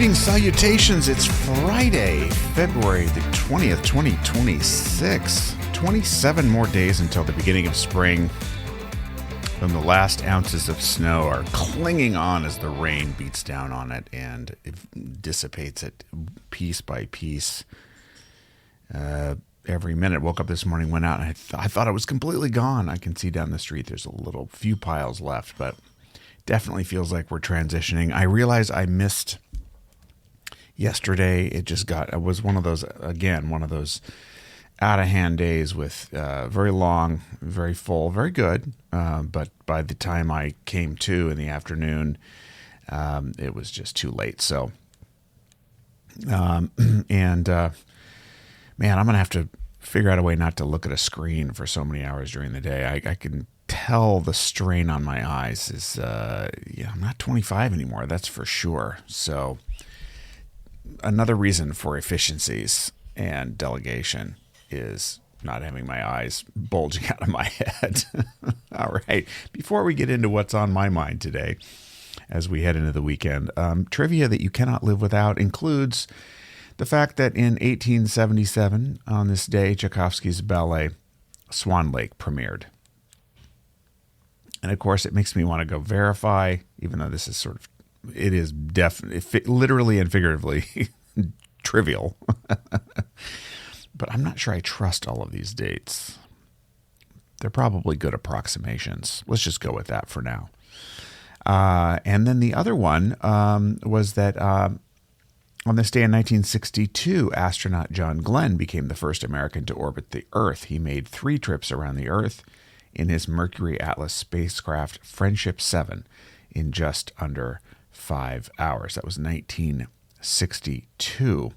Greetings, salutations. It's Friday, February the 20th, 2026. 27 more days until the beginning of spring. And the last ounces of snow are clinging on as the rain beats down on it and it dissipates it piece by piece. Every minute. Woke up this morning, went out, and I thought it was completely gone. I can see down the street there's a few piles left, but definitely feels like we're transitioning. I realize I missed yesterday. It was one of those out of hand days with very long, very full, very good. But by the time I came to in the afternoon, it was just too late. So, man, I'm going to have to figure out a way not to look at a screen for so many hours during the day. I can tell the strain on my eyes is, I'm not 25 anymore. That's for sure. So another reason for efficiencies and delegation is not having my eyes bulging out of my head. All right. Before we get into what's on my mind today, as we head into the weekend, trivia that you cannot live without includes the fact that in 1877, on this day, Tchaikovsky's ballet Swan premiered. And of course, it makes me want to go verify, even though this is it is definitely, literally and figuratively trivial. But I'm not sure I trust all of these dates. They're probably good approximations. Let's just go with that for now. And then the other one was that on this day in 1962, astronaut John Glenn became the first American to orbit the Earth. He made 3 trips around the Earth in his Mercury Atlas spacecraft Friendship 7 in just under 5 hours. That was 1962.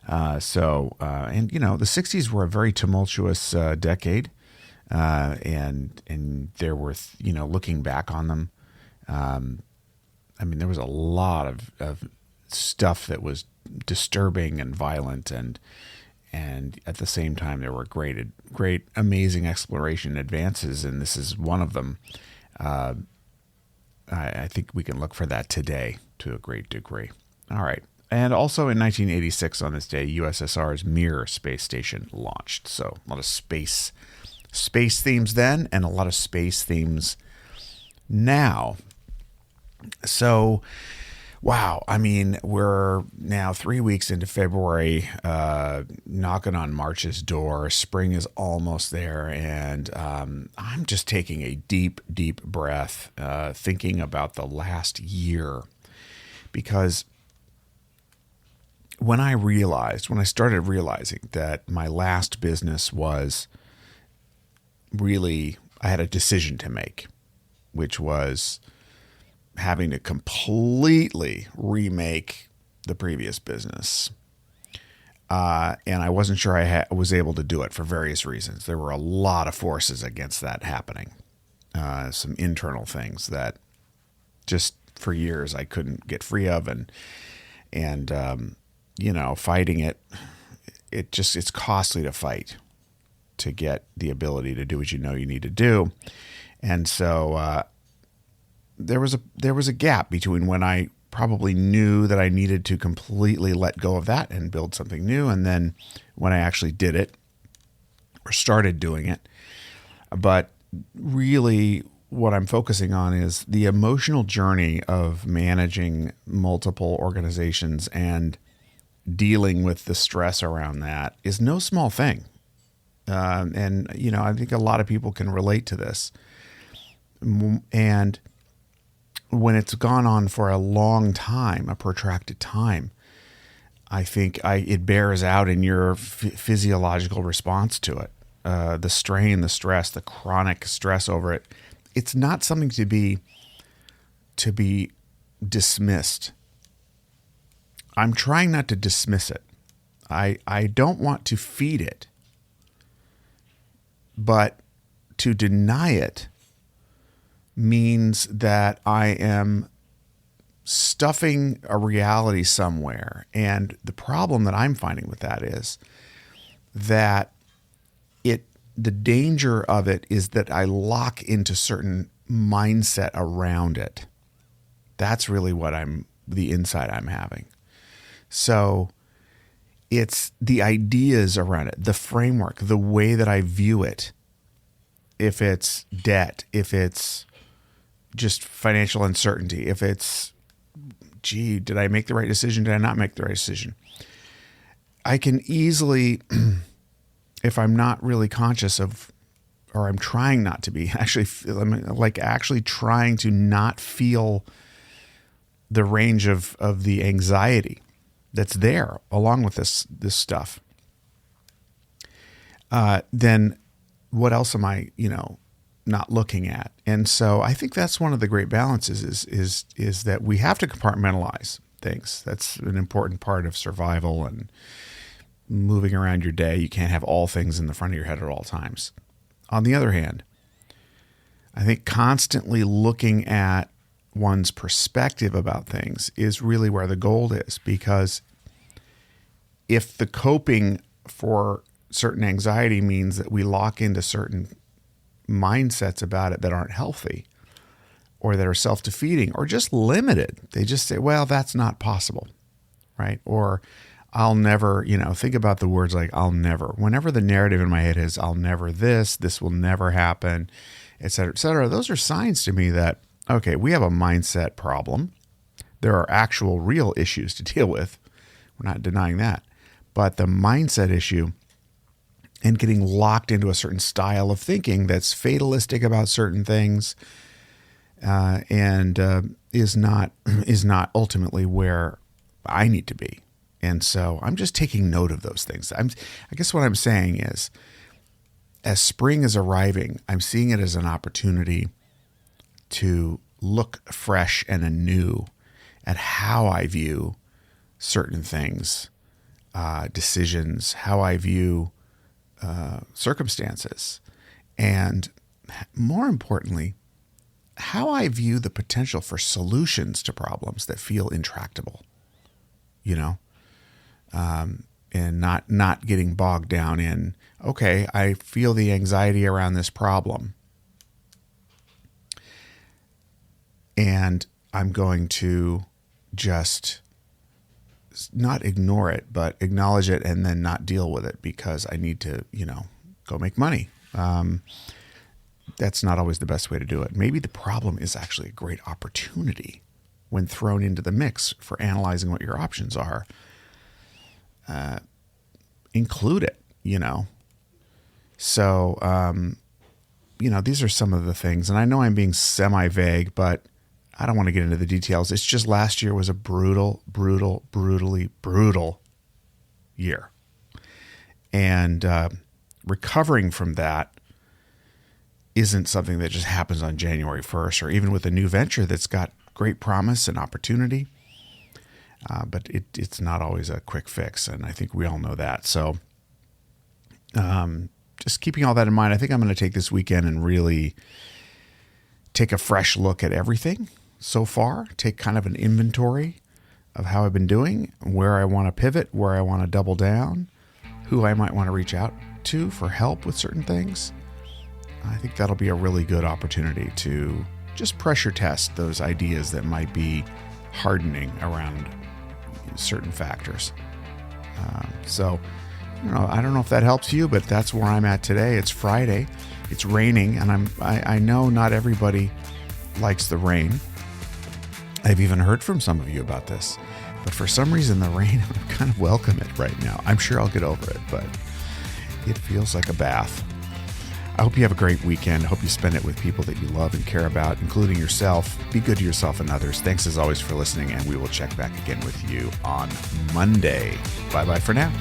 And the 60s were a very tumultuous decade. And there were, looking back on them, there was a lot of stuff that was disturbing and violent, and at the same time there were great, amazing exploration advances, and this is one of them. I think we can look for that today to a great degree. All right. And also in 1986 on this day, USSR's Mir Space Station launched. So a lot of space themes then, and a lot of space themes now. So, wow. We're now 3 weeks into February, knocking on March's door. Spring is almost there. And I'm just taking a deep, deep breath, thinking about the last year. Because when I started realizing that my last business was really, I had a decision to make, which was having to completely remake the previous business. And I wasn't sure I was able to do it for various reasons. There were a lot of forces against that happening. Some internal things that just for years I couldn't get free of, and fighting it, it's costly to fight to get the ability to do what you need to do. And so there was a gap between when I probably knew that I needed to completely let go of that and build something new, and then when I actually did it or started doing it. But really what I'm focusing on is the emotional journey of managing multiple organizations and dealing with the stress around that is no small thing. I think a lot of people can relate to this. And when it's gone on for a long time, a protracted time, I think it bears out in your physiological response to it. The strain, the stress, the chronic stress over it. It's not something to be dismissed. I'm trying not to dismiss it. I don't want to feed it. But to deny it means that I am stuffing a reality somewhere. And the problem that I'm finding with that is that the danger of it is that I lock into certain mindset around it. That's really what I'm the insight I'm having. So it's the ideas around it, the framework, the way that I view it. If it's debt, if it's just financial uncertainty, if it's, gee, did I make the right decision? Did I not make the right decision? I can easily, if I'm not really conscious of, or I'm trying not to be, actually trying to not feel the range of the anxiety that's there along with this stuff, then what else am I, not looking at? And so I think that's one of the great balances is that we have to compartmentalize things. That's an important part of survival and moving around your day. You can't have all things in the front of your head at all times. On the other hand, I think constantly looking at one's perspective about things is really where the gold is, because if the coping for certain anxiety means that we lock into certain mindsets about it that aren't healthy or that are self-defeating or just limited, they just say, well, that's not possible, right? Or I'll never, think about the words like I'll never. Whenever the narrative in my head is I'll never this will never happen, et cetera, those are signs to me that, okay, we have a mindset problem. There are actual real issues to deal with. We're not denying that. But the mindset issue and getting locked into a certain style of thinking that's fatalistic about certain things and is not ultimately where I need to be. And so I'm just taking note of those things. I guess what I'm saying is, as spring is arriving, I'm seeing it as an opportunity to look fresh and anew at how I view certain things, decisions, how I view circumstances, and more importantly, how I view the potential for solutions to problems that feel intractable, and not getting bogged down in, okay, I feel the anxiety around this problem, and I'm going to just not ignore it, but acknowledge it and then not deal with it because I need to, go make money. That's not always the best way to do it. Maybe the problem is actually a great opportunity when thrown into the mix for analyzing what your options are. Include it, So, these are some of the things, and I know I'm being semi-vague, but I don't want to get into the details. It's just last year was a brutally brutal year. And recovering from that isn't something that just happens on January 1st or even with a new venture that's got great promise and opportunity. But it's not always a quick fix, and I think we all know that. So just keeping all that in mind, I think I'm going to take this weekend and really take a fresh look at everything so far, take kind of an inventory of how I've been doing, where I want to pivot, where I want to double down, who I might want to reach out to for help with certain things. I think that'll be a really good opportunity to just pressure test those ideas that might be hardening around certain factors. So, I don't know if that helps you, but that's where I'm at today. It's Friday. It's raining, and I know not everybody likes the rain. I've even heard from some of you about this, but for some reason the rain, I kind of welcome it right now. I'm sure I'll get over it, but it feels like a bath. I hope you have a great weekend. I hope you spend it with people that you love and care about, including yourself. Be good to yourself and others. Thanks as always for listening, and we will check back again with you on Monday. Bye-bye for now.